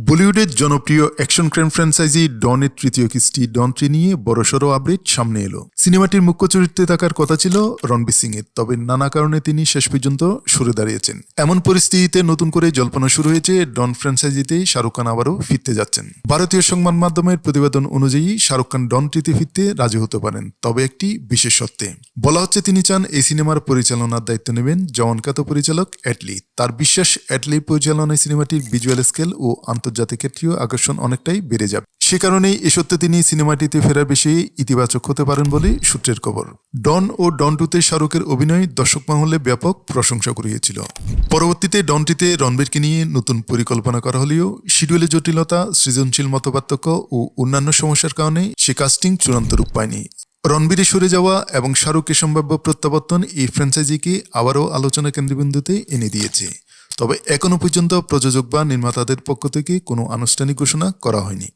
বলিউডের জনপ্রিয় action crime franchise ডনের তৃতীয় কিস্তি ডন 3 নিয়ে বড়সড় আপডেট সামনে এলো। সিনেমাটির মুখ্য চরিত্রে থাকার কথা ছিল রণবীর সিং এর, তবে নানা কারণে তিনি শেষ পর্যন্ত সরে দাঁড়িয়েছেন। এমন পরিস্থিতিতে নতুন করে জল্পনা শুরু হয়েছে ডন ফ্র্যাঞ্চাইজিতে শাহরুখ খান আবারও ফিরতে যাচ্ছেন। ভারতীয় সংবাদ মাধ্যমের প্রতিবেদন অনুযায়ী শাহরুখ খান ডন 3-তে ফিরতে রাজি হতে পারেন, তবে একটি বিশেষ শর্তে। বলা হচ্ছে তিনি চান এই সিনেমার পরিচালনার দায়িত্ব নেবেন জওয়ানখ্যাত পরিচালক অ্যাটলি। তার বিশ্বাস অ্যাটলির পরিচালনায় সিনেমাটির ভিজুয়াল স্কেল ও আন্তর্জাতিক ক্ষেত্রীয় আকর্ষণ অনেকটাই বেড়ে যাবে। সে কারণেই এ সত্ত্বে তিনি সিনেমাটিতে ফেরার বেশি ইতিবাচক হতে পারেন বলে সূত্রের খবর। ডন ও ডন 2-তে শাহরুখের অভিনয় দর্শক মহলে ব্যাপক প্রশংসা কুড়িয়েছিল। পরবর্তীতে ডন 3-তে রণবীরকে নিয়ে নতুন পরিকল্পনা করা হলেও শিডিউলের জটিলতা, সৃজনশীল মতপার্থক্য ও অন্যান্য সমস্যার কারণে সে কাস্টিং চূড়ান্ত রূপ পায়নি। রণবীরের সরে যাওয়া এবং শাহরুখের সম্ভাব্য প্রত্যাবর্তন এই ফ্র্যাঞ্চাইজিকে আবারও আলোচনা কেন্দ্রবিন্দুতে এনে দিয়েছে। তবে এখনও পর্যন্ত প্রযোজক বা নির্মাতাদের পক্ষ থেকে কোনো আনুষ্ঠানিক ঘোষণা করা হয়নি।